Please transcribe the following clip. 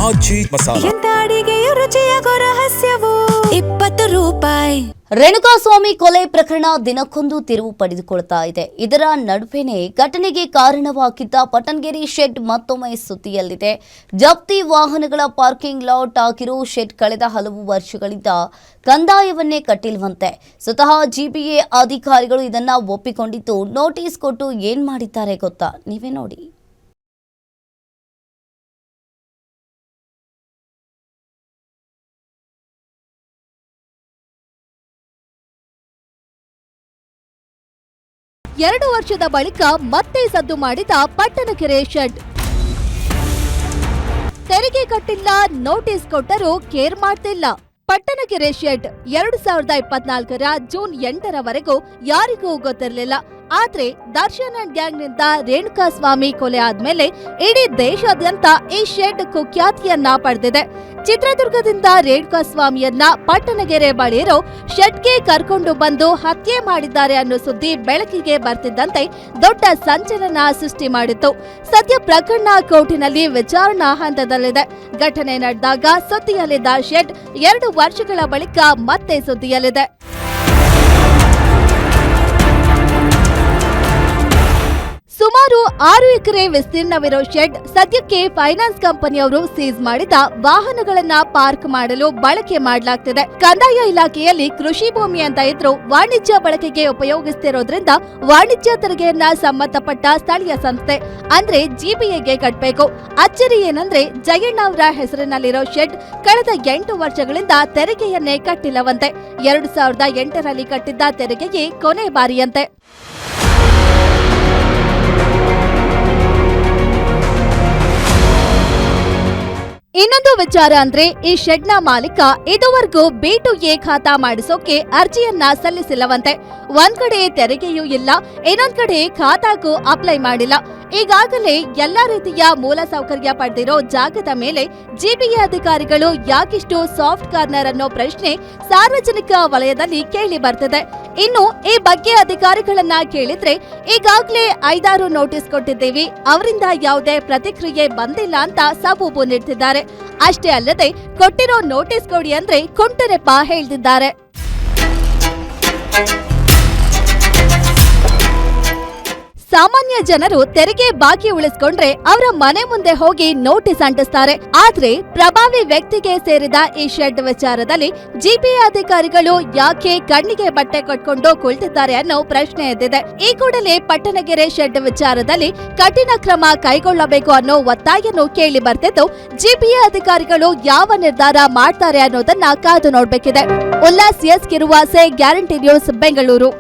ಆಜಿ ಮಸಾಲ. ಎಂತ ಅಡಿಗೆಯ ರುಚಿಯಾಗೋ ರಹಸ್ಯವು 20 ರೂಪಾಯಿ. ರೇಣುಕಾಸ್ವಾಮಿ ಕೊಲೆ ಪ್ರಕರಣ ದಿನಕ್ಕೊಂದು ತಿರುವು ಪಡೆದುಕೊಳ್ತಾ ಇದೆ. ಇದರ ನಡುವೆನೇ ಘಟನೆಗೆ ಕಾರಣವಾಗಿದ್ದ ಪಟ್ಟಣಗೆರೆ ಶೆಡ್ ಮತ್ತೊಮ್ಮೆ ಸುದ್ದಿಯಲ್ಲಿದೆ. ಜಪ್ತಿ ವಾಹನಗಳ ಪಾರ್ಕಿಂಗ್ ಲಾಟ್ ಆಗಿರೋ ಶೆಡ್ ಕಳೆದ ಹಲವು ವರ್ಷಗಳಿಂದ ಕಂದಾಯವನ್ನೇ ಕಟ್ಟಿಲ್ವಂತೆ. ಸ್ವತಃ ಜಿಬಿಎ ಅಧಿಕಾರಿಗಳು ಇದನ್ನ ಒಪ್ಪಿಕೊಂಡಿದ್ದು ನೋಟಿಸ್ ಕೊಟ್ಟು ಏನ್ ಮಾಡಿದ್ದಾರೆ ಗೊತ್ತಾ? ನೀವೇ ನೋಡಿ. ಎರಡು ವರ್ಷದ ಬಳಿಕ ಮತ್ತೆ ಸದ್ದು ಮಾಡಿದ ಪಟ್ಟಣಗೆರೆ ಶೆಡ್. ತೆರಿಗೆ ಕಟ್ಟಿಲ್ಲ, ನೋಟಿಸ್ ಕೊಟ್ಟರೂ ಕೇರ್ ಮಾಡ್ತಿಲ್ಲ. ಪಟ್ಟಣಗೆರೆ ಶೆಡ್ 2024ರ ಜೂನ್ 8ರವರೆಗೂ ಯಾರಿಗೂ ಗೊತ್ತಿರಲಿಲ್ಲ. ಆದ್ರೆ ದರ್ಶನ್ ಅಂಡ್ ಗ್ಯಾಂಗ್ನಿಂದ ರೇಣುಕಾಸ್ವಾಮಿ ಕೊಲೆ ಆದ್ಮೇಲೆ ಇಡೀ ದೇಶಾದ್ಯಂತ ಈ ಶೆಡ್ ಕುಖ್ಯಾತಿಯನ್ನ ಪಡೆದಿದೆ. ಚಿತ್ರದುರ್ಗದಿಂದ ರೇಣುಕಾಸ್ವಾಮಿಯನ್ನ ಪಟ್ಟಣಗೆರೆ ಬಳಿ ಇರೋ ಶೆಡ್ಗೆ ಕರ್ಕೊಂಡು ಬಂದು ಹತ್ಯೆ ಮಾಡಿದ್ದಾರೆ ಅನ್ನೋ ಸುದ್ದಿ ಬೆಳಕಿಗೆ ಬರ್ತಿದ್ದಂತೆ ದೊಡ್ಡ ಸಂಚಲನ ಸೃಷ್ಟಿ ಮಾಡಿತ್ತು. ಸದ್ಯ ಪ್ರಕರಣ ಕೋರ್ಟಿನಲ್ಲಿ ವಿಚಾರಣಾ ಹಂತದಲ್ಲಿದೆ. ಘಟನೆ ನಡೆದಾಗ ಸುದ್ದಿಯಲ್ಲಿದ್ದ ಶೆಡ್ 2 ವರ್ಷಗಳ ಬಳಿಕ ಮತ್ತೆ ಸುದ್ದಿಯಲ್ಲಿದೆ. ಸುಮಾರು 6 ಎಕರೆ ವಿಸ್ತೀರ್ಣವಿರೋ ಶೆಡ್ ಸದ್ಯಕ್ಕೆ ಫೈನಾನ್ಸ್ ಕಂಪನಿಯವರು ಸೀಸ್ ಮಾಡಿದ ವಾಹನಗಳನ್ನ ಪಾರ್ಕ್ ಮಾಡಲು ಬಳಕೆ ಮಾಡಲಾಗ್ತಿದೆ. ಕಂದಾಯ ಇಲಾಖೆಯಲ್ಲಿ ಕೃಷಿ ಭೂಮಿ ಅಂತ ಇದ್ರೂ ವಾಣಿಜ್ಯ ಬಳಕೆಗೆ ಉಪಯೋಗಿಸ್ತಿರೋದ್ರಿಂದ ವಾಣಿಜ್ಯ ತೆರಿಗೆಯನ್ನ ಸಂಬಂಧಪಟ್ಟ ಸ್ಥಳೀಯ ಸಂಸ್ಥೆ ಅಂದ್ರೆ ಜಿಬಿಎಗೆ ಕಟ್ಟಬೇಕು. ಅಚ್ಚರಿ ಏನಂದ್ರೆ ಜಯಣ್ಣ ಅವರ ಹೆಸರಿನಲ್ಲಿರೋ ಶೆಡ್ ಕಳೆದ 8 ವರ್ಷಗಳಿಂದ ತೆರಿಗೆಯನ್ನೇ ಕಟ್ಟಿಲ್ಲವಂತೆ. 2008ರಲ್ಲಿ ಕಟ್ಟಿದ್ದ ತೆರಿಗೆಯೇ ಕೊನೆ ಬಾರಿಯಂತೆ. ಇನ್ನೊಂದು ವಿಚಾರ ಅಂದ್ರೆ ಈ ಶೆಡ್ನ ಮಾಲೀಕ ಇದುವರೆಗೂ B2A ಖಾತಾ ಮಾಡಿಸೋಕೆ ಅರ್ಜಿಯನ್ನ ಸಲ್ಲಿಸಿಲ್ಲವಂತೆ. ಒಂದ್ ಕಡೆ ತೆರಿಗೆಯೂ ಇಲ್ಲ, ಇನ್ನೊಂದ್ ಕಡೆ ಖಾತಾಗೂ ಅಪ್ಲೈ ಮಾಡಿಲ್ಲ. ಈಗಾಗಲೇ ಎಲ್ಲಾ ರೀತಿಯ ಮೂಲ ಸೌಕರ್ಯ ಪಡೆದಿರೋ ಜಾಗದ ಮೇಲೆ ಜಿಬಿಎ ಅಧಿಕಾರಿಗಳು ಯಾಕಿಷ್ಟು ಸಾಫ್ಟ್ ಕಾರ್ನರ್ ಅನ್ನೋ ಪ್ರಶ್ನೆ ಸಾರ್ವಜನಿಕ ವಲಯದಲ್ಲಿ ಕೇಳಿ ಬರ್ತಿದೆ. ಇನ್ನು ಈ ಬಗ್ಗೆ ಅಧಿಕಾರಿಗಳನ್ನ ಕೇಳಿದ್ರೆ ಈಗಾಗಲೇ 5-6 ನೋಟಿಸ್ ಕೊಟ್ಟಿದ್ದೀವಿ, ಅವರಿಂದ ಯಾವುದೇ ಪ್ರತಿಕ್ರಿಯೆ ಬಂದಿಲ್ಲ ಅಂತ ಸಬೂಬು ನೀಡ್ತಿದ್ದಾರೆ. ಅಷ್ಟೇ ಅಲ್ಲದೆ ಕೊಟ್ಟಿರೋ ನೋಟಿಸ್ ಕೊಡಿ ಅಂದ್ರೆ ಕುಂಟನೆಪ ಹೇಳ್ತಿದ್ದಾರೆ. ಸಾಮಾನ್ಯ ಜನರು ತೆರಿಗೆ ಬಾಕಿ ಉಳಿಸ್ಕೊಂಡ್ರೆ ಅವರ ಮನೆ ಮುಂದೆ ಹೋಗಿ ನೋಟಿಸ್ ಅಂಟಿಸ್ತಾರೆ. ಆದ್ರೆ ಪ್ರಭಾವಿ ವ್ಯಕ್ತಿಗೆ ಸೇರಿದ ಈ ಶೆಡ್ ವಿಚಾರದಲ್ಲಿ ಜಿಬಿಎ ಅಧಿಕಾರಿಗಳು ಯಾಕೆ ಕಣ್ಣಿಗೆ ಬಟ್ಟೆ ಕಟ್ಕೊಂಡು ಕುಳಿತಿದ್ದಾರೆ ಅನ್ನೋ ಪ್ರಶ್ನೆ ಎದ್ದಿದೆ. ಈ ಕೂಡಲೇ ಪಟ್ಟಣಗೆರೆ ಶೆಡ್ ವಿಚಾರದಲ್ಲಿ ಕಠಿಣ ಕ್ರಮ ಕೈಗೊಳ್ಳಬೇಕು ಅನ್ನೋ ಒತ್ತಾಯನೂ ಕೇಳಿ ಬರ್ತಿದ್ದು, ಜಿಬಿಎ ಅಧಿಕಾರಿಗಳು ಯಾವ ನಿರ್ಧಾರ ಮಾಡ್ತಾರೆ ಅನ್ನೋದನ್ನ ಕಾದು ನೋಡ್ಬೇಕಿದೆ. Ullas S Kiruvase, guarantee news, Bengaluru.